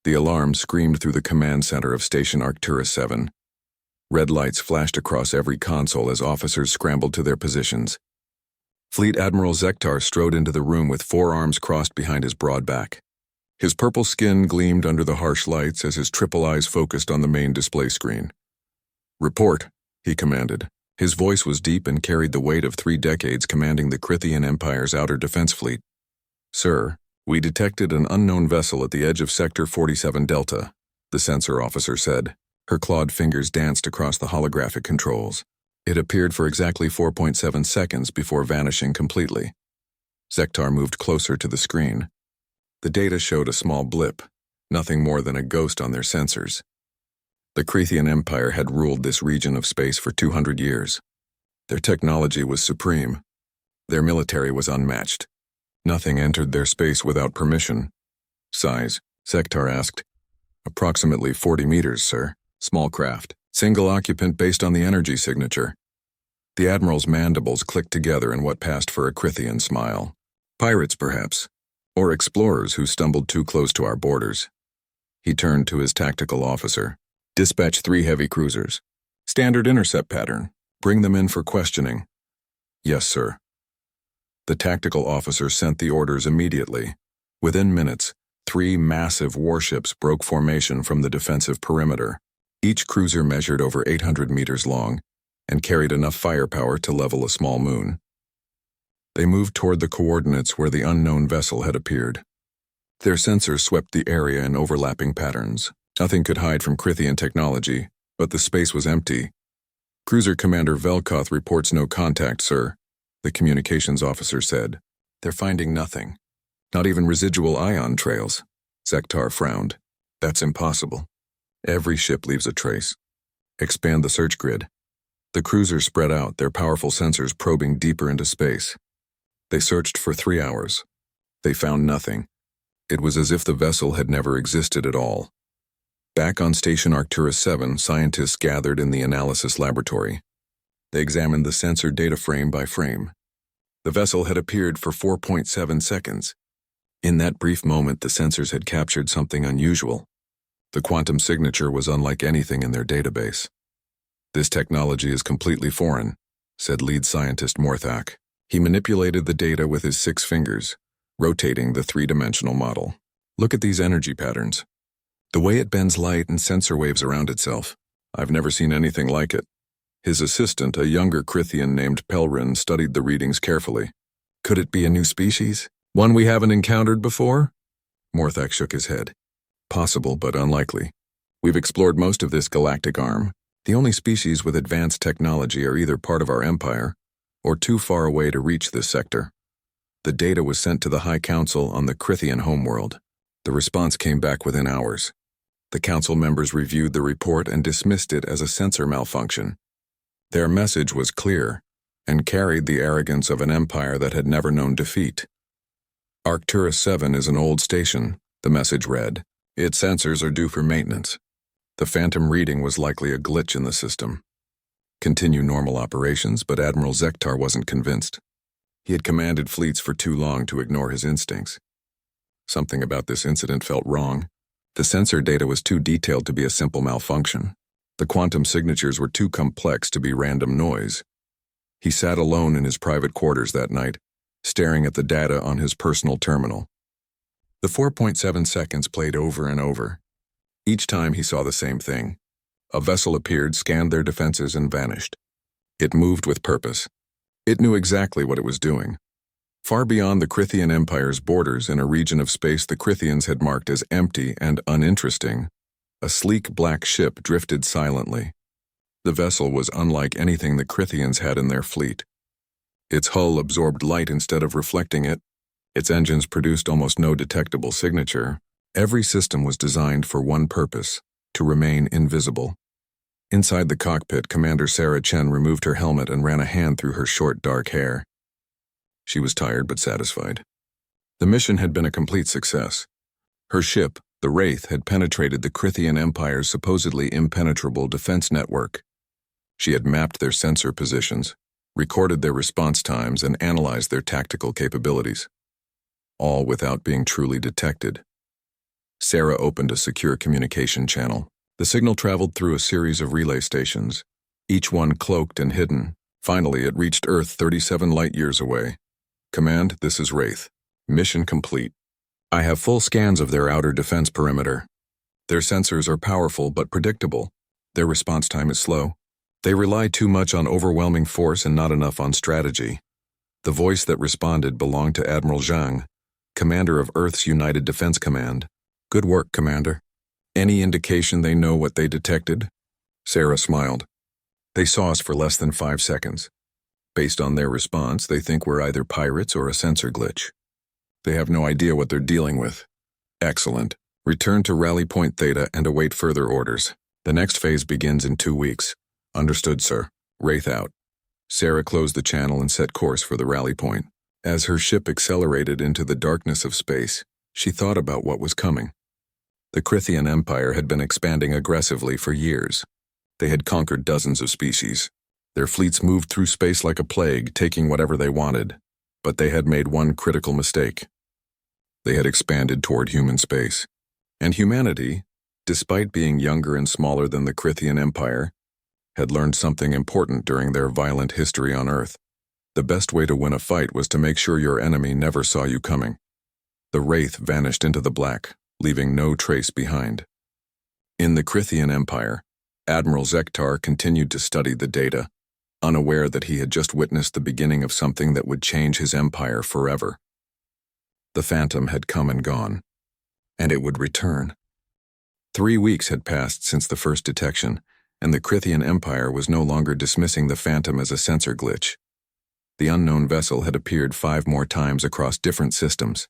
The alarm screamed through the command center of Station Arcturus 7. Red lights flashed across every console as officers scrambled to their positions. Fleet Admiral Zektar strode into the room with forearms crossed behind his broad back. His purple skin gleamed under the harsh lights as his triple eyes focused on the main display screen. "Report," he commanded. His voice was deep and carried the weight of 3 decades commanding the Crithian Empire's outer defense fleet. "Sir, we detected an unknown vessel at the edge of Sector 47 Delta," the sensor officer said. Her clawed fingers danced across the holographic controls. It appeared for exactly 4.7 seconds before vanishing completely. Zektar moved closer to the screen. The data showed a small blip, nothing more than a ghost on their sensors. The Crithian Empire had ruled this region of space for 200 years. Their technology was supreme. Their military was unmatched. Nothing entered their space without permission. "Size?" Zektar asked. "Approximately 40 meters, sir. Small craft. Single occupant based on the energy signature." The Admiral's mandibles clicked together in what passed for a Crithian smile. "Pirates, perhaps. Or explorers who stumbled too close to our borders." He turned to his tactical officer. "Dispatch 3 heavy cruisers. Standard intercept pattern. Bring them in for questioning." "Yes, sir." The tactical officer sent the orders immediately. Within minutes, 3 massive warships broke formation from the defensive perimeter. Each cruiser measured over 800 meters long and carried enough firepower to level a small moon. They moved toward the coordinates where the unknown vessel had appeared. Their sensors swept the area in overlapping patterns. Nothing could hide from Crithian technology, but the space was empty. "Cruiser Commander Velkoth reports no contact, sir," the communications officer said. "They're finding nothing. Not even residual ion trails." Zektar frowned. "That's impossible. Every ship leaves a trace. Expand the search grid." The cruisers spread out, their powerful sensors probing deeper into space. They searched for 3 hours. They found nothing. It was as if the vessel had never existed at all. Back on Station Arcturus 7, scientists gathered in the analysis laboratory. They examined the sensor data frame by frame. The vessel had appeared for 4.7 seconds. In that brief moment, the sensors had captured something unusual. The quantum signature was unlike anything in their database. "This technology is completely foreign," said lead scientist Morthak. He manipulated the data with his 6 fingers, rotating the 3-dimensional model. "Look at these energy patterns. The way it bends light and sensor waves around itself. I've never seen anything like it." His assistant, a younger Crithian named Pelrin, studied the readings carefully. "Could it be a new species? One we haven't encountered before?" Morthak shook his head. "Possible, but unlikely. We've explored most of this galactic arm. The only species with advanced technology are either part of our empire or too far away to reach this sector." The data was sent to the High Council on the Crithian homeworld. The response came back within hours. The council members reviewed the report and dismissed it as a sensor malfunction. Their message was clear and carried the arrogance of an empire that had never known defeat. "Arcturus 7 is an old station," the message read. "Its sensors are due for maintenance. The phantom reading was likely a glitch in the system. Continue normal operations," but Admiral Zektar wasn't convinced. He had commanded fleets for too long to ignore his instincts. Something about this incident felt wrong. The sensor data was too detailed to be a simple malfunction. The quantum signatures were too complex to be random noise. He sat alone in his private quarters that night, staring at the data on his personal terminal. The 4.7 seconds played over and over. Each time he saw the same thing. A vessel appeared, scanned their defenses, and vanished. It moved with purpose. It knew exactly what it was doing. Far beyond the Crithian Empire's borders, in a region of space the Crithians had marked as empty and uninteresting, a sleek black ship drifted silently. The vessel was unlike anything the Crithians had in their fleet. Its hull absorbed light instead of reflecting it. Its engines produced almost no detectable signature. Every system was designed for one purpose: to remain invisible. Inside the cockpit, Commander Sarah Chen removed her helmet and ran a hand through her short, dark hair. She was tired but satisfied. The mission had been a complete success. Her ship, the Wraith, had penetrated the Crithian Empire's supposedly impenetrable defense network. She had mapped their sensor positions, recorded their response times, and analyzed their tactical capabilities, all without being truly detected. Sarah opened a secure communication channel. The signal traveled through a series of relay stations, each one cloaked and hidden. Finally, it reached Earth 37 light-years away. Command, this is Wraith. Mission complete. I have full scans of their outer defense perimeter. Their sensors are powerful but predictable. Their response time is slow. They rely too much on overwhelming force and not enough on strategy. The voice that responded belonged to Admiral Zhang, commander of Earth's United Defense Command. Good work, Commander. Any indication they know what they detected? Sarah smiled. They saw us for less than 5 seconds. Based on their response, they think we're either pirates or a sensor glitch. They have no idea what they're dealing with. Excellent. Return to Rally Point Theta and await further orders. The next phase begins in 2 weeks. Understood, sir. Wraith out. Sarah closed the channel and set course for the rally point. As her ship accelerated into the darkness of space, she thought about what was coming. The Crithian Empire had been expanding aggressively for years. They had conquered dozens of species. Their fleets moved through space like a plague, taking whatever they wanted. But they had made one critical mistake. They had expanded toward human space. And humanity, despite being younger and smaller than the Crithian Empire, had learned something important during their violent history on Earth. The best way to win a fight was to make sure your enemy never saw you coming. The Wraith vanished into the black, leaving no trace behind. In the Crithian Empire, Admiral Zektar continued to study the data, unaware that he had just witnessed the beginning of something that would change his empire forever. The Phantom had come and gone, and it would return. 3 weeks had passed since the first detection, and the Crithian Empire was no longer dismissing the Phantom as a sensor glitch. The unknown vessel had appeared 5 more times across different systems.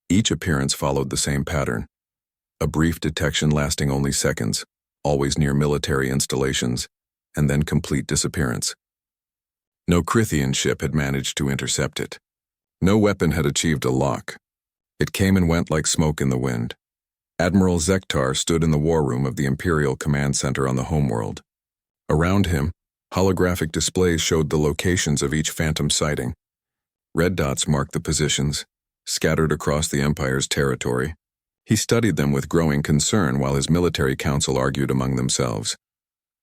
Each appearance followed the same pattern. A brief detection lasting only seconds, always near military installations, and then complete disappearance. No Crithian ship had managed to intercept it. No weapon had achieved a lock. It came and went like smoke in the wind. Admiral Zektar stood in the war room of the Imperial Command Center on the homeworld. Around him, holographic displays showed the locations of each Phantom sighting. Red dots marked the positions, scattered across the Empire's territory. He studied them with growing concern while his military council argued among themselves.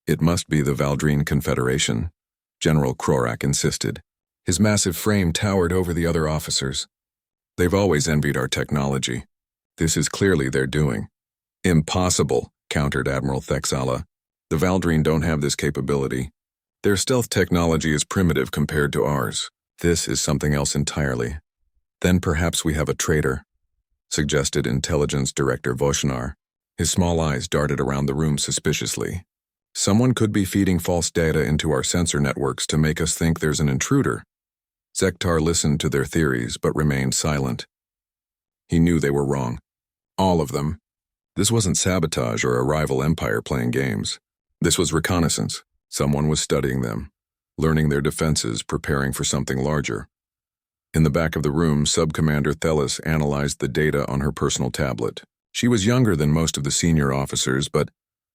It must be the Valdrine Confederation, General Krorak insisted. His massive frame towered over the other officers. They've always envied our technology. This is clearly their doing. Impossible, countered Admiral Thexala. The Valdrine don't have this capability. Their stealth technology is primitive compared to ours. This is something else entirely. Then perhaps we have a traitor, suggested Intelligence Director Voshnar. His small eyes darted around the room suspiciously. Someone could be feeding false data into our sensor networks to make us think there's an intruder. Zektar listened to their theories but remained silent. He knew they were wrong. All of them. This wasn't sabotage or a rival empire playing games. This was reconnaissance. Someone was studying them, learning their defenses, preparing for something larger. In the back of the room, Subcommander Thelis analyzed the data on her personal tablet. She was younger than most of the senior officers, but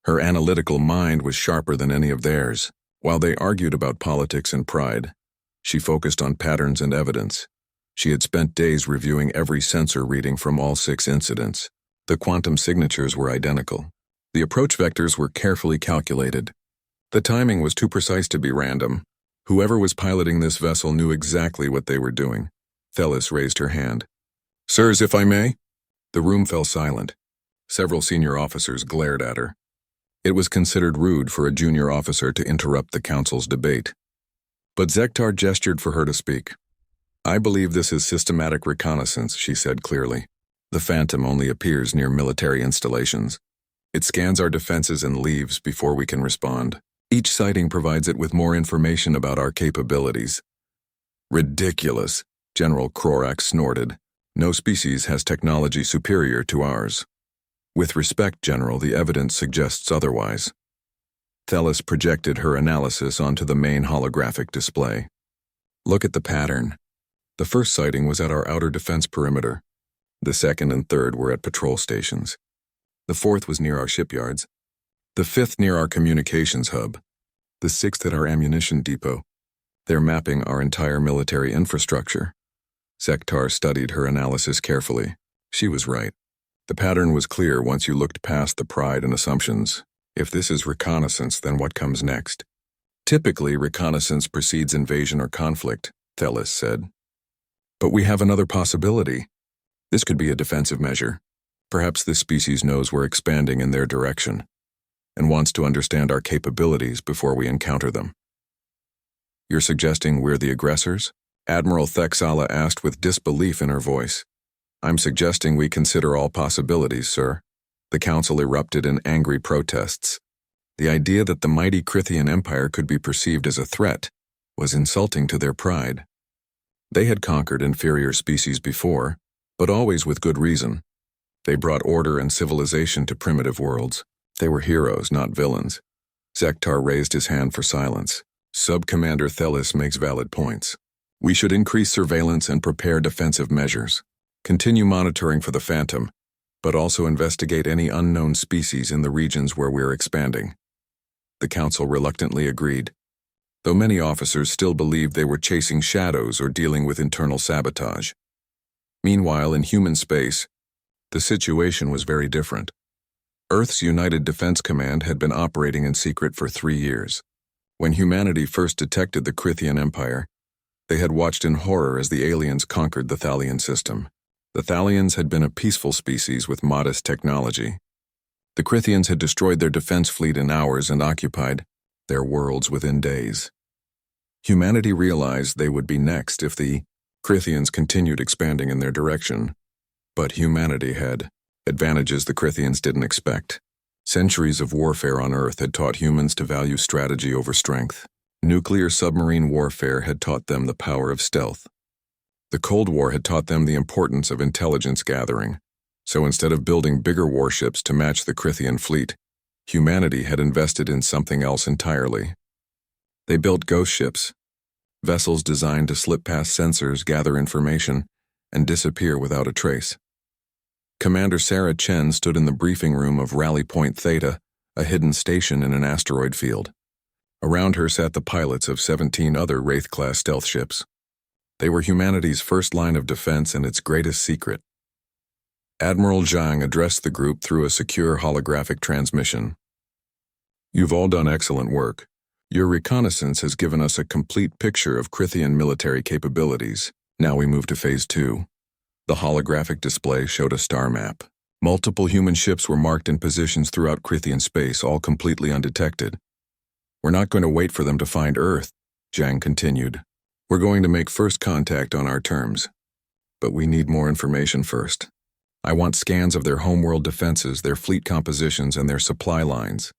her analytical mind was sharper than any of theirs. While they argued about politics and pride, she focused on patterns and evidence. She had spent days reviewing every sensor reading from all 6 incidents. The quantum signatures were identical. The approach vectors were carefully calculated. The timing was too precise to be random. Whoever was piloting this vessel knew exactly what they were doing. Thelis raised her hand. Sirs, if I may? The room fell silent. Several senior officers glared at her. It was considered rude for a junior officer to interrupt the council's debate. But Zektar gestured for her to speak. I believe this is systematic reconnaissance, she said clearly. The Phantom only appears near military installations. It scans our defenses and leaves before we can respond. Each sighting provides it with more information about our capabilities. Ridiculous, General Krorak snorted. No species has technology superior to ours. With respect, General, the evidence suggests otherwise. Thelis projected her analysis onto the main holographic display. Look at the pattern. The first sighting was at our outer defense perimeter. The second and third were at patrol stations. The fourth was near our shipyards. The fifth near our communications hub. The sixth at our ammunition depot. They're mapping our entire military infrastructure. Zektar studied her analysis carefully. She was right. The pattern was clear once you looked past the pride and assumptions. If this is reconnaissance, then what comes next? Typically, reconnaissance precedes invasion or conflict, Thelis said. But we have another possibility. This could be a defensive measure. Perhaps this species knows we're expanding in their direction and wants to understand our capabilities before we encounter them. You're suggesting we're the aggressors? Admiral Thexala asked with disbelief in her voice. I'm suggesting we consider all possibilities, sir. The council erupted in angry protests. The idea that the mighty Crithian Empire could be perceived as a threat was insulting to their pride. They had conquered inferior species before, but always with good reason. They brought order and civilization to primitive worlds. They were heroes, not villains. Zektar raised his hand for silence. Sub-Commander Thelis makes valid points. We should increase surveillance and prepare defensive measures. Continue monitoring for the Phantom, but also investigate any unknown species in the regions where we're expanding. The Council reluctantly agreed, though many officers still believed they were chasing shadows or dealing with internal sabotage. Meanwhile, in human space, the situation was very different. Earth's United Defense Command had been operating in secret for 3 years. When humanity first detected the Crithian Empire, they had watched in horror as the aliens conquered the Thalian system. The Thalians had been a peaceful species with modest technology. The Crithians had destroyed their defense fleet in hours and occupied their worlds within days. Humanity realized they would be next if the Crithians continued expanding in their direction. But humanity had advantages the Crithians didn't expect. Centuries of warfare on Earth had taught humans to value strategy over strength. Nuclear submarine warfare had taught them the power of stealth. The Cold War had taught them the importance of intelligence gathering. So instead of building bigger warships to match the Crithian fleet, humanity had invested in something else entirely. They built ghost ships, vessels designed to slip past sensors, gather information, and disappear without a trace. Commander Sarah Chen stood in the briefing room of Rally Point Theta, a hidden station in an asteroid field. Around her sat the pilots of 17 other Wraith-class stealth ships. They were humanity's first line of defense and its greatest secret. Admiral Zhang addressed the group through a secure holographic transmission. You've all done excellent work. Your reconnaissance has given us a complete picture of Crithian military capabilities. Now we move to Phase 2. The holographic display showed a star map. Multiple human ships were marked in positions throughout Crithian space, all completely undetected. We're not going to wait for them to find Earth, Zhang continued. We're going to make first contact on our terms. But we need more information first. I want scans of their homeworld defenses, their fleet compositions, and their supply lines.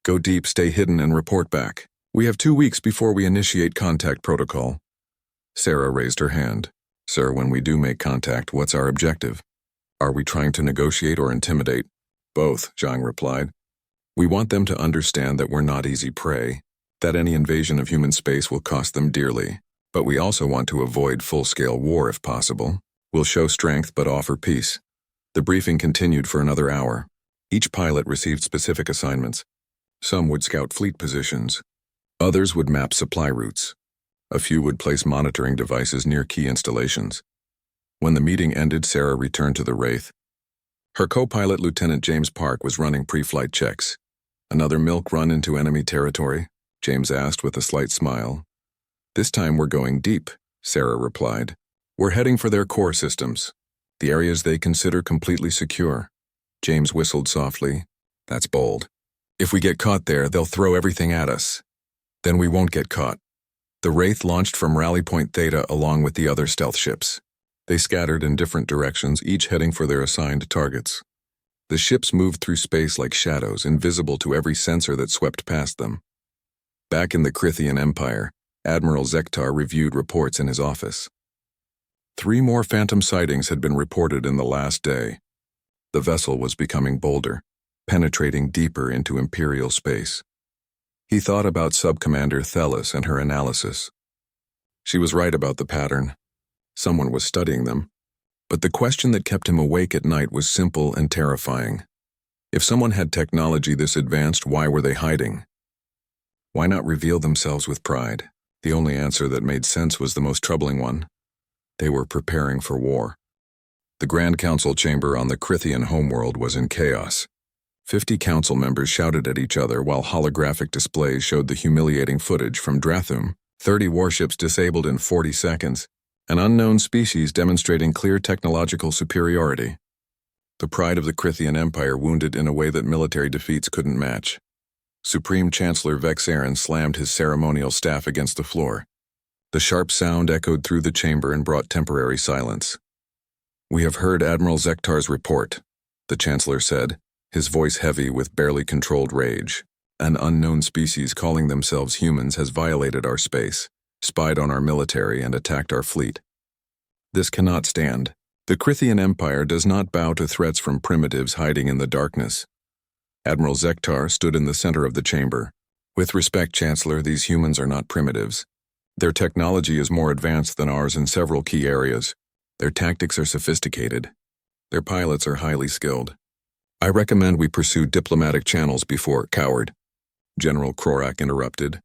Go deep, stay hidden, and report back. We have 2 weeks before we initiate contact protocol. Sarah raised her hand. Sir, when we do make contact, what's our objective? Are we trying to negotiate or intimidate? Both, Zhang replied. We want them to understand that we're not easy prey, that any invasion of human space will cost them dearly. But we also want to avoid full-scale war if possible. We'll show strength but offer peace. The briefing continued for another hour. Each pilot received specific assignments. Some would scout fleet positions. Others would map supply routes. A few would place monitoring devices near key installations. When the meeting ended, Sarah returned to the Wraith. Her co-pilot, Lieutenant James Park, was running pre-flight checks. Another milk run into enemy territory? James asked with a slight smile. This time we're going deep, Sarah replied. We're heading for their core systems, the areas they consider completely secure. James whistled softly. That's bold. If we get caught there, they'll throw everything at us. Then we won't get caught. The Wraith launched from Rally Point Theta along with the other stealth ships. They scattered in different directions, each heading for their assigned targets. The ships moved through space like shadows, invisible to every sensor that swept past them. Back in the Crithian Empire, Admiral Zektar reviewed reports in his office. 3 more phantom sightings had been reported in the last day. The vessel was becoming bolder, penetrating deeper into Imperial space. He thought about Sub-Commander Thelis and her analysis. She was right about the pattern. Someone was studying them. But the question that kept him awake at night was simple and terrifying. If someone had technology this advanced, why were they hiding? Why not reveal themselves with pride? The only answer that made sense was the most troubling one. They were preparing for war. The Grand Council chamber on the Crithian homeworld was in chaos. 50 council members shouted at each other while holographic displays showed the humiliating footage from Drathum. 30 warships disabled in 40 seconds. An unknown species demonstrating clear technological superiority. The pride of the Crithian Empire wounded in a way that military defeats couldn't match. Supreme Chancellor Vexarin slammed his ceremonial staff against the floor. The sharp sound echoed through the chamber and brought temporary silence. "We have heard Admiral Zektar's report," the Chancellor said, his voice heavy with barely controlled rage. "An unknown species calling themselves humans has violated our space, spied on our military, and attacked our fleet. This cannot stand. The Crithian Empire does not bow to threats from primitives hiding in the darkness." Admiral Zektar stood in the center of the chamber. "With respect, Chancellor, these humans are not primitives. Their technology is more advanced than ours in several key areas. Their tactics are sophisticated. Their pilots are highly skilled. I recommend we pursue diplomatic channels before, coward," General Krorak interrupted.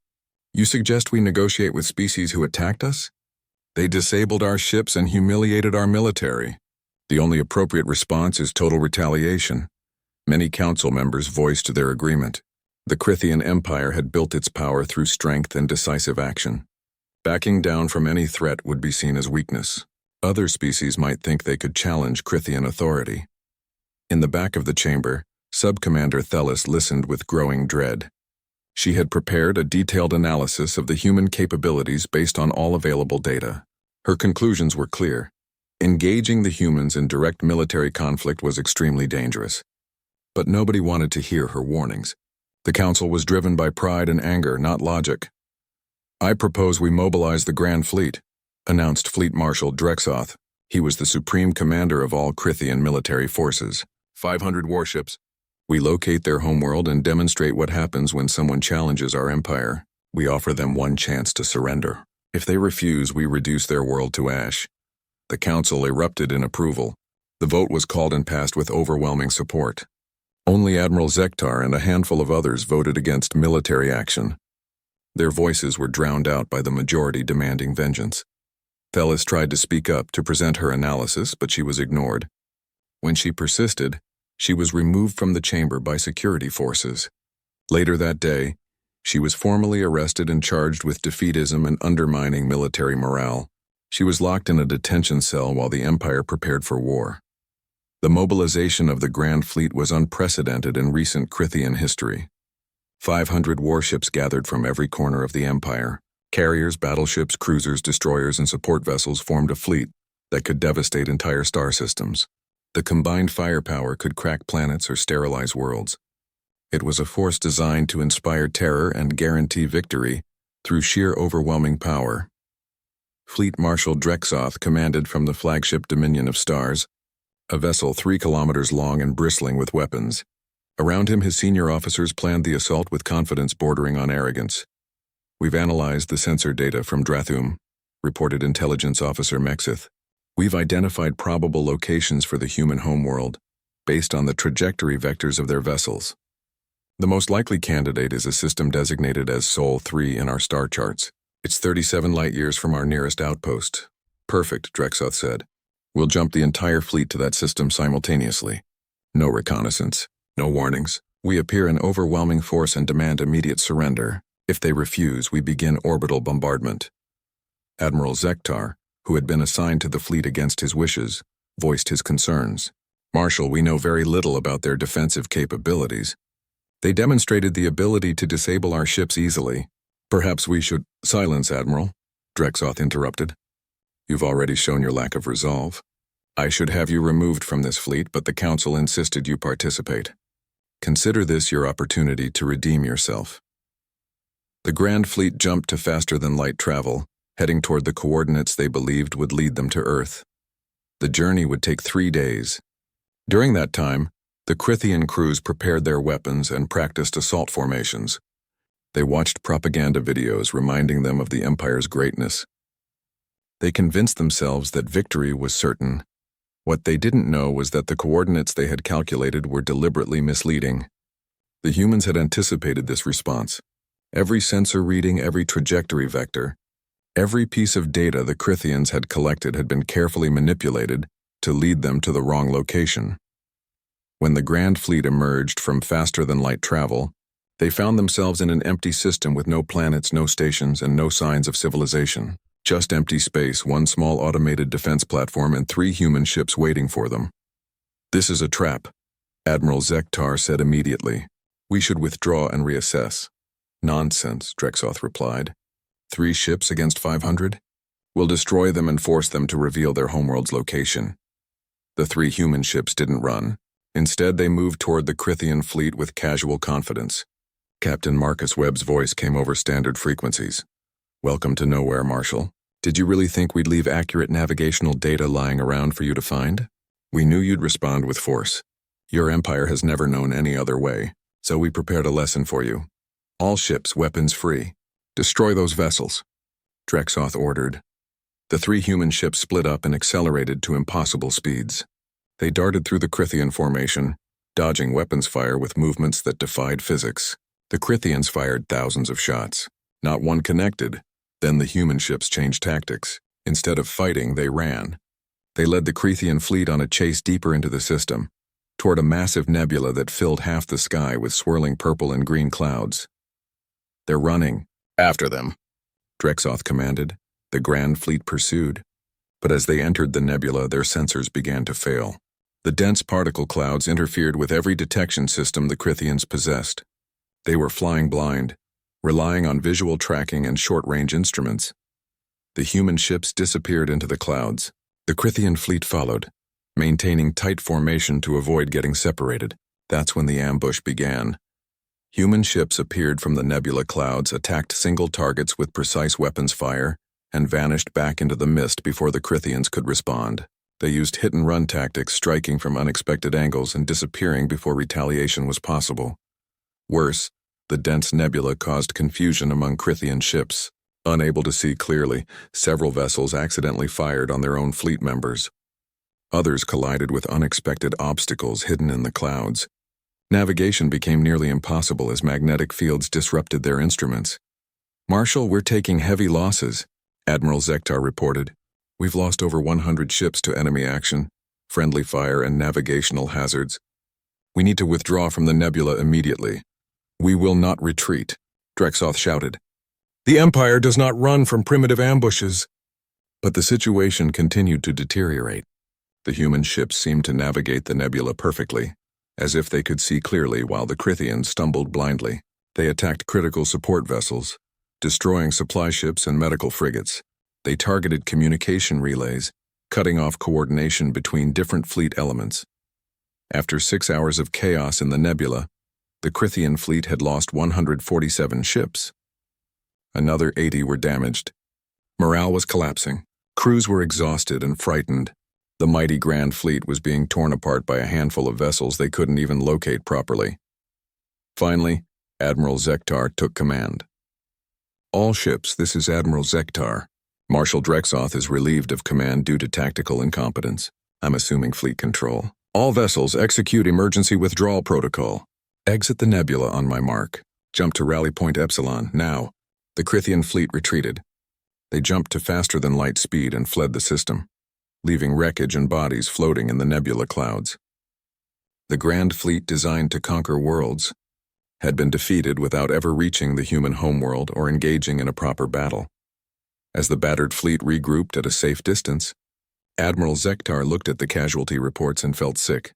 "You suggest we negotiate with species who attacked us? They disabled our ships and humiliated our military. The only appropriate response is total retaliation." Many council members voiced their agreement. The Crithian Empire had built its power through strength and decisive action. Backing down from any threat would be seen as weakness. Other species might think they could challenge Crithian authority. In the back of the chamber, Sub-Commander Thelis listened with growing dread. She had prepared a detailed analysis of the human capabilities based on all available data. Her conclusions were clear. Engaging the humans in direct military conflict was extremely dangerous. But nobody wanted to hear her warnings. The council was driven by pride and anger, not logic. "I propose we mobilize the Grand Fleet," announced Fleet Marshal Drexoth. He was the supreme commander of all Crithian military forces. 500 warships. We locate their homeworld and demonstrate what happens when someone challenges our empire. We offer them one chance to surrender. If they refuse, we reduce their world to ash. The council erupted in approval. The vote was called and passed with overwhelming support. Only Admiral Zektar and a handful of others voted against military action. Their voices were drowned out by the majority demanding vengeance. Thelis tried to speak up to present her analysis, but she was ignored. When she persisted, she was removed from the chamber by security forces. Later that day, she was formally arrested and charged with defeatism and undermining military morale. She was locked in a detention cell while the Empire prepared for war. The mobilization of the Grand Fleet was unprecedented in recent Crithian history. 500 warships gathered from every corner of the Empire. Carriers, battleships, cruisers, destroyers, and support vessels formed a fleet that could devastate entire star systems. The combined firepower could crack planets or sterilize worlds. It was a force designed to inspire terror and guarantee victory through sheer overwhelming power. Fleet Marshal Drexoth commanded from the flagship Dominion of Stars, a vessel 3 kilometers long and bristling with weapons. Around him, his senior officers planned the assault with confidence bordering on arrogance. "We've analyzed the sensor data from Drathum," reported Intelligence Officer Mexith. "We've identified probable locations for the human homeworld, based on the trajectory vectors of their vessels. The most likely candidate is a system designated as Sol 3 in our star charts. It's 37 light-years from our nearest outpost." "Perfect," Drexoth said. "We'll jump the entire fleet to that system simultaneously. No reconnaissance, no warnings. We appear in overwhelming force and demand immediate surrender. If they refuse, we begin orbital bombardment." Admiral Zektar, who had been assigned to the fleet against his wishes, voiced his concerns. "Marshal, we know very little about their defensive capabilities. They demonstrated the ability to disable our ships easily. Perhaps we should—" "Silence, Admiral," Drexoth interrupted. "You've already shown your lack of resolve. I should have you removed from this fleet, but the Council insisted you participate. Consider this your opportunity to redeem yourself." The Grand Fleet jumped to faster-than-light travel, heading toward the coordinates they believed would lead them to Earth. The journey would take 3 days. During that time, the Crithian crews prepared their weapons and practiced assault formations. They watched propaganda videos reminding them of the Empire's greatness. They convinced themselves that victory was certain. What they didn't know was that the coordinates they had calculated were deliberately misleading. The humans had anticipated this response. Every sensor reading, every trajectory vector, every piece of data the Crithians had collected had been carefully manipulated to lead them to the wrong location. When the Grand Fleet emerged from faster-than-light travel, they found themselves in an empty system with no planets, no stations, and no signs of civilization. Just empty space, one small automated defense platform, and 3 human ships waiting for them. "This is a trap," Admiral Zektar said immediately. "We should withdraw and reassess." "Nonsense," Drexoth replied. 3 ships against 500? We'll destroy them and force them to reveal their homeworld's location." The 3 human ships didn't run. Instead, they moved toward the Crithian fleet with casual confidence. Captain Marcus Webb's voice came over standard frequencies. "Welcome to nowhere, Marshal. Did you really think we'd leave accurate navigational data lying around for you to find? We knew you'd respond with force. Your empire has never known any other way, so we prepared a lesson for you. All ships, weapons free. Destroy those vessels," Drexoth ordered. The 3 human ships split up and accelerated to impossible speeds. They darted through the Crithian formation, dodging weapons fire with movements that defied physics. The Crithians fired thousands of shots. Not one connected. Then the human ships changed tactics. Instead of fighting, they ran. They led the Crithian fleet on a chase deeper into the system, toward a massive nebula that filled half the sky with swirling purple and green clouds. "They're running. After them," Drexoth commanded. The Grand Fleet pursued. But as they entered the nebula, their sensors began to fail. The dense particle clouds interfered with every detection system the Crithians possessed. They were flying blind, relying on visual tracking and short-range instruments. The human ships disappeared into the clouds. The Crithian fleet followed, maintaining tight formation to avoid getting separated. That's when the ambush began. Human ships appeared from the nebula clouds, attacked single targets with precise weapons fire, and vanished back into the mist before the Crithians could respond. They used hit-and-run tactics, striking from unexpected angles and disappearing before retaliation was possible. Worse, the dense nebula caused confusion among Crithian ships. Unable to see clearly, several vessels accidentally fired on their own fleet members. Others collided with unexpected obstacles hidden in the clouds. Navigation became nearly impossible as magnetic fields disrupted their instruments. "Marshal, we're taking heavy losses," Admiral Zektar reported. "We've lost over 100 ships to enemy action, friendly fire, and navigational hazards. We need to withdraw from the nebula immediately." "We will not retreat," Drexoth shouted. "The Empire does not run from primitive ambushes." But the situation continued to deteriorate. The human ships seemed to navigate the nebula perfectly, as if they could see clearly while the Crithians stumbled blindly. They attacked critical support vessels, destroying supply ships and medical frigates. They targeted communication relays, cutting off coordination between different fleet elements. After 6 hours of chaos in the nebula, the Crithian fleet had lost 147 ships. Another 80 were damaged. Morale was collapsing. Crews were exhausted and frightened. The mighty Grand Fleet was being torn apart by a handful of vessels they couldn't even locate properly. Finally, Admiral Zektar took command. "All ships, this is Admiral Zektar. Marshal Drexoth is relieved of command due to tactical incompetence. I'm assuming fleet control. All vessels, execute emergency withdrawal protocol. Exit the nebula on my mark. Jump to Rally Point Epsilon, now." The Crithian fleet retreated. They jumped to faster-than-light speed and fled the system, leaving wreckage and bodies floating in the nebula clouds. The Grand Fleet, designed to conquer worlds, had been defeated without ever reaching the human homeworld or engaging in a proper battle. As the battered fleet regrouped at a safe distance, Admiral Zektar looked at the casualty reports and felt sick.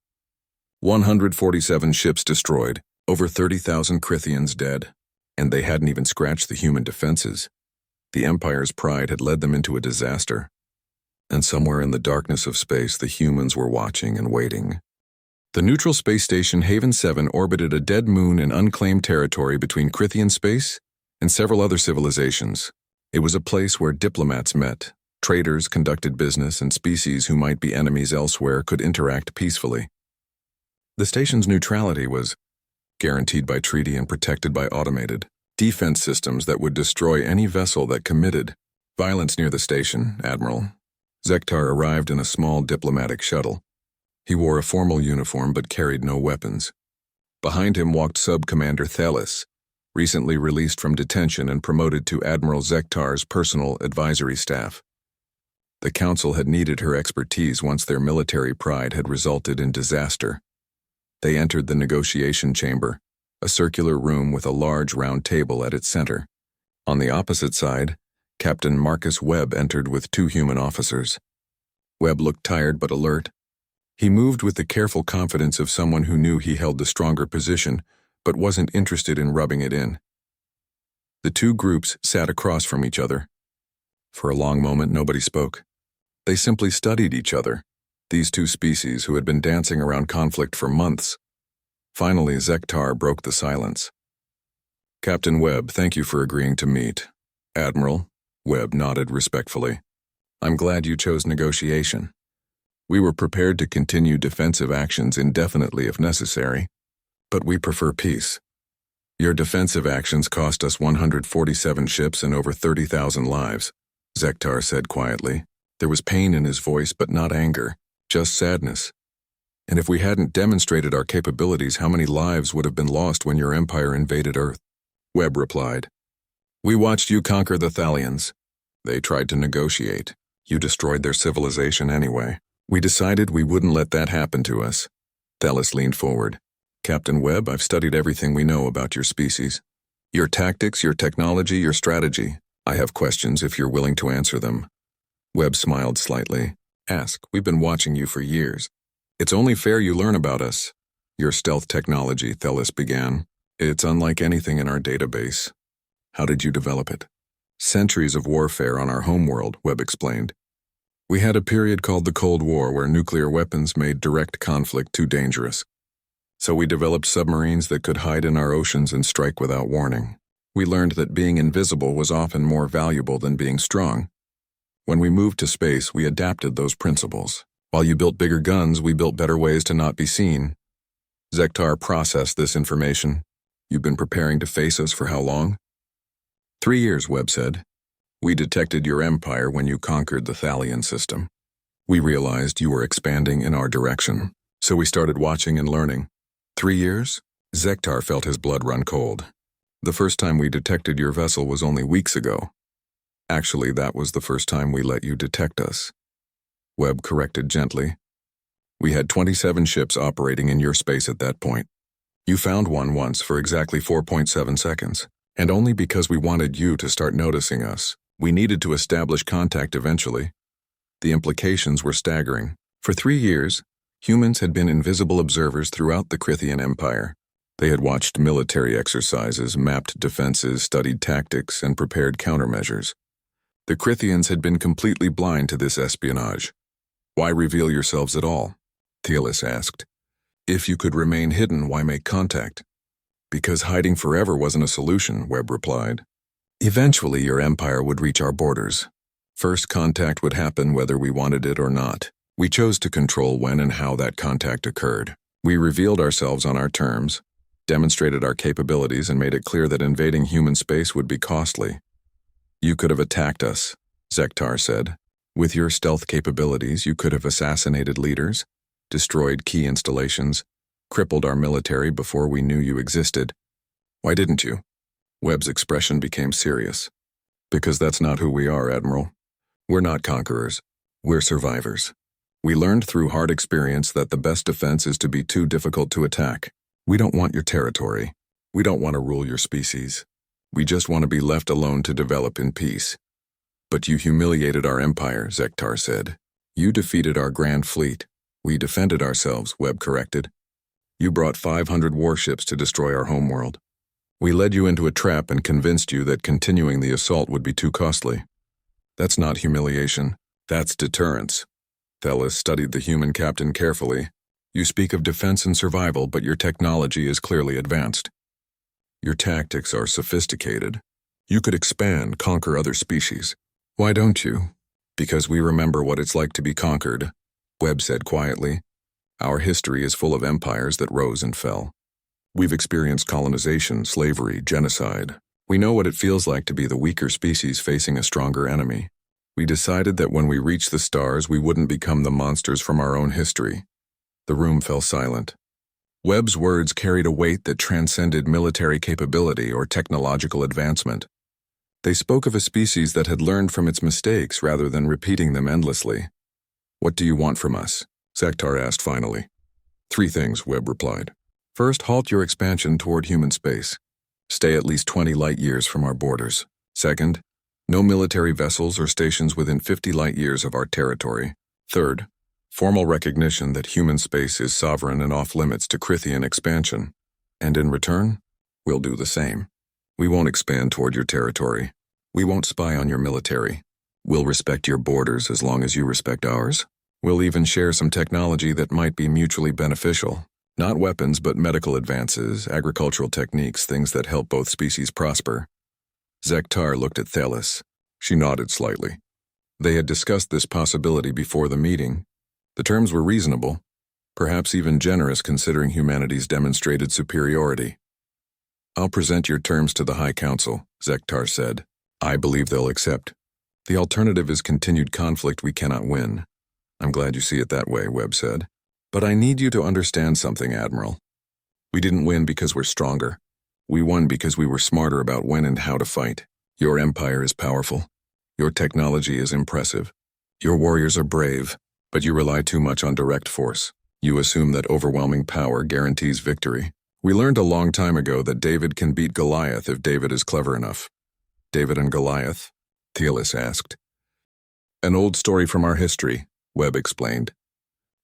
147 ships destroyed, over 30,000 Crithians dead, and they hadn't even scratched the human defenses. The Empire's pride had led them into a disaster. And somewhere in the darkness of space, the humans were watching and waiting. The neutral space station Haven 7 orbited a dead moon in unclaimed territory between Crithian space and several other civilizations. It was a place where diplomats met, traders conducted business, and species who might be enemies elsewhere could interact peacefully. The station's neutrality was guaranteed by treaty and protected by automated defense systems that would destroy any vessel that committed violence near the station. Admiral Zektar arrived in a small diplomatic shuttle. He wore a formal uniform but carried no weapons. Behind him walked Sub-Commander Thalis, recently released from detention and promoted to Admiral Zektar's personal advisory staff. The Council had needed her expertise once their military pride had resulted in disaster. They entered the negotiation chamber, a circular room with a large round table at its center. On the opposite side, Captain Marcus Webb entered with 2 human officers. Webb looked tired but alert. He moved with the careful confidence of someone who knew he held the stronger position but wasn't interested in rubbing it in. The 2 groups sat across from each other. For a long moment, nobody spoke. They simply studied each other, these 2 species who had been dancing around conflict for months. Finally, Zektar broke the silence. "Captain Webb, thank you for agreeing to meet." "Admiral," Webb nodded respectfully. "I'm glad you chose negotiation. We were prepared to continue defensive actions indefinitely if necessary, but we prefer peace. Your defensive actions cost us 147 ships and over 30,000 lives," Zektar said quietly. There was pain in his voice, but not anger, just sadness. "And if we hadn't demonstrated our capabilities, how many lives would have been lost when your empire invaded Earth?" Webb replied. "We watched you conquer the Thalians. They tried to negotiate. You destroyed their civilization anyway. We decided we wouldn't let that happen to us." Thalis leaned forward. "Captain Webb, I've studied everything we know about your species. Your tactics, your technology, your strategy. I have questions if you're willing to answer them." Webb smiled slightly. "Ask. We've been watching you for years. It's only fair you learn about us." "Your stealth technology," Thalis began. "It's unlike anything in our database." "How did you develop it?" "Centuries of warfare on our homeworld," Webb explained. "We had a period called the Cold War where nuclear weapons made direct conflict too dangerous. So we developed submarines that could hide in our oceans and strike without warning. We learned that being invisible was often more valuable than being strong. When we moved to space, we adapted those principles. While you built bigger guns, we built better ways to not be seen." Zektar processed this information. "You've been preparing to face us for how long?" 3 years, Webb said. "We detected your empire when you conquered the Thalian system. We realized you were expanding in our direction, so we started watching and learning." 3 years? Zektar felt his blood run cold. "The first time we detected your vessel was only weeks ago." "Actually, that was the first time we let you detect us," Webb corrected gently. "We had 27 ships operating in your space at that point. You found one once for exactly 4.7 seconds, and only because we wanted you to start noticing us. We needed to establish contact eventually." The implications were staggering. For 3 years, humans had been invisible observers throughout the Crithian Empire. They had watched military exercises, mapped defenses, studied tactics, and prepared countermeasures. The Crithians had been completely blind to this espionage. "Why reveal yourselves at all?" Thalis asked. "If you could remain hidden, why make contact?" "Because hiding forever wasn't a solution," Webb replied. "Eventually your empire would reach our borders. First contact would happen whether we wanted it or not. We chose to control when and how that contact occurred. We revealed ourselves on our terms, demonstrated our capabilities, and made it clear that invading human space would be costly. You could have attacked us," Zektar said. "With your stealth capabilities, you could have assassinated leaders, destroyed key installations, crippled our military before we knew you existed. Why didn't you?" Webb's expression became serious. "Because that's not who we are, Admiral. We're not conquerors. We're survivors. We learned through hard experience that the best defense is to be too difficult to attack. We don't want your territory. We don't want to rule your species. We just want to be left alone to develop in peace." "But you humiliated our empire," Zektar said. "You defeated our grand fleet." "We defended ourselves," Webb corrected. "You brought 500 warships to destroy our homeworld. We led you into a trap and convinced you that continuing the assault would be too costly. That's not humiliation. That's deterrence." Thalis studied the human captain carefully. "You speak of defense and survival, but your technology is clearly advanced. Your tactics are sophisticated. You could expand, conquer other species. Why don't you?" "Because we remember what it's like to be conquered," Webb said quietly. "Our history is full of empires that rose and fell. We've experienced colonization, slavery, genocide. We know what it feels like to be the weaker species facing a stronger enemy. We decided that when we reached the stars, we wouldn't become the monsters from our own history." The room fell silent. Webb's words carried a weight that transcended military capability or technological advancement. They spoke of a species that had learned from its mistakes rather than repeating them endlessly. "What do you want from us?" Zektar asked finally. "Three things," Webb replied. "First, halt your expansion toward human space. Stay at least 20 light years from our borders. Second, no military vessels or stations within 50 light years of our territory. Third, formal recognition that human space is sovereign and off-limits to Crithian expansion. And in return, we'll do the same. We won't expand toward your territory. We won't spy on your military. We'll respect your borders as long as you respect ours. We'll even share some technology that might be mutually beneficial. Not weapons, but medical advances, agricultural techniques, things that help both species prosper." Zektar looked at Thelis. She nodded slightly. They had discussed this possibility before the meeting. The terms were reasonable, perhaps even generous considering humanity's demonstrated superiority. "I'll present your terms to the High Council," Zektar said. "I believe they'll accept. The alternative is continued conflict we cannot win." "I'm glad you see it that way," Webb said. "But I need you to understand something, Admiral. We didn't win because we're stronger. We won because we were smarter about when and how to fight. Your empire is powerful. Your technology is impressive. Your warriors are brave, but you rely too much on direct force. You assume that overwhelming power guarantees victory. We learned a long time ago that David can beat Goliath if David is clever enough." "David and Goliath?" Thelis asked. "An old story from our history," Webb explained.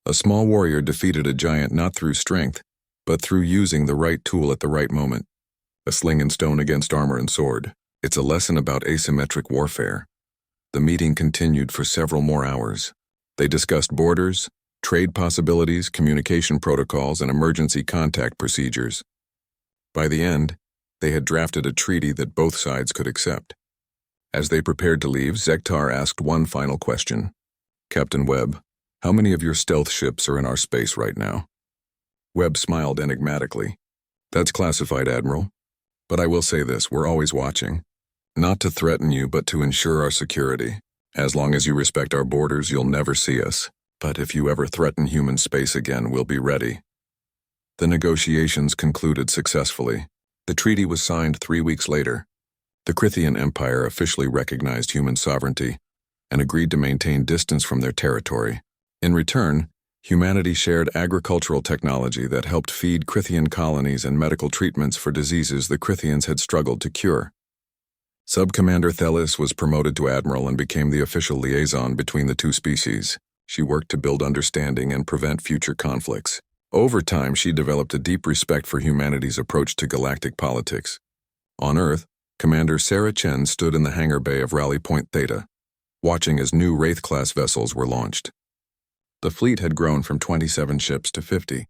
"A small warrior defeated a giant not through strength, but through using the right tool at the right moment. A sling and stone against armor and sword. It's a lesson about asymmetric warfare." The meeting continued for several more hours. They discussed borders, trade possibilities, communication protocols, and emergency contact procedures. By the end, they had drafted a treaty that both sides could accept. As they prepared to leave, Zektar asked one final question. "Captain Webb, how many of your stealth ships are in our space right now?" Webb smiled enigmatically. "That's classified, Admiral. But I will say this, we're always watching. Not to threaten you, but to ensure our security. As long as you respect our borders, you'll never see us. But if you ever threaten human space again, we'll be ready." The negotiations concluded successfully. The treaty was signed 3 weeks later. The Crithian Empire officially recognized human sovereignty and agreed to maintain distance from their territory. In return, humanity shared agricultural technology that helped feed Crithian colonies and medical treatments for diseases the Crithians had struggled to cure. Sub-Commander Thelis was promoted to Admiral and became the official liaison between the two species. She worked to build understanding and prevent future conflicts. Over time, she developed a deep respect for humanity's approach to galactic politics. On Earth, Commander Sarah Chen stood in the hangar bay of Rally Point Theta, watching as new Wraith-class vessels were launched. The fleet had grown from 27 ships to 50.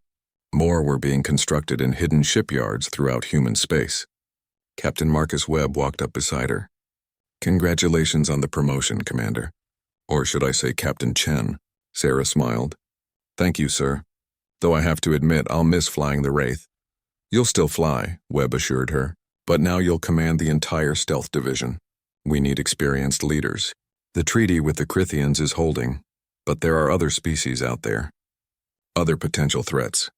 More were being constructed in hidden shipyards throughout human space. Captain Marcus Webb walked up beside her. "Congratulations on the promotion, Commander. Or should I say Captain Chen?" Sarah smiled. "Thank you, sir. Though I have to admit I'll miss flying the Wraith." "You'll still fly," Webb assured her. "But now you'll command the entire stealth division. We need experienced leaders. The treaty with the Crithians is holding, but there are other species out there. Other potential threats.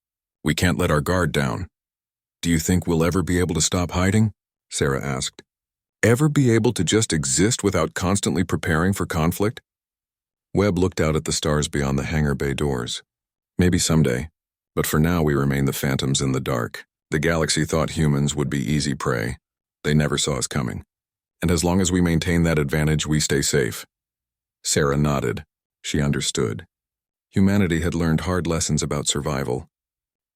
We can't let our guard down." "Do you think we'll ever be able to stop hiding?" Sarah asked. "Ever be able to just exist without constantly preparing for conflict?" Webb looked out at the stars beyond the hangar bay doors. "Maybe someday, but for now we remain the phantoms in the dark. The galaxy thought humans would be easy prey. They never saw us coming. And as long as we maintain that advantage, we stay safe." Sarah nodded. She understood. Humanity had learned hard lessons about survival.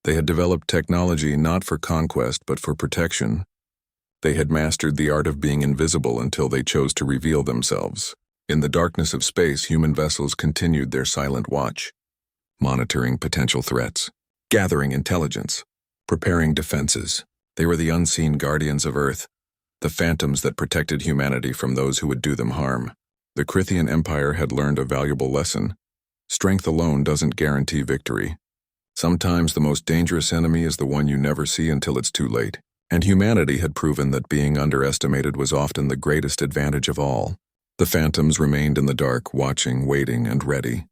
They had developed technology not for conquest but for protection. They had mastered the art of being invisible until they chose to reveal themselves. In the darkness of space, human vessels continued their silent watch, monitoring potential threats, gathering intelligence, preparing defenses. They were the unseen guardians of Earth, the phantoms that protected humanity from those who would do them harm. The Crithian Empire had learned a valuable lesson. Strength alone doesn't guarantee victory. Sometimes the most dangerous enemy is the one you never see until it's too late. And humanity had proven that being underestimated was often the greatest advantage of all. The phantoms remained in the dark, watching, waiting, and ready.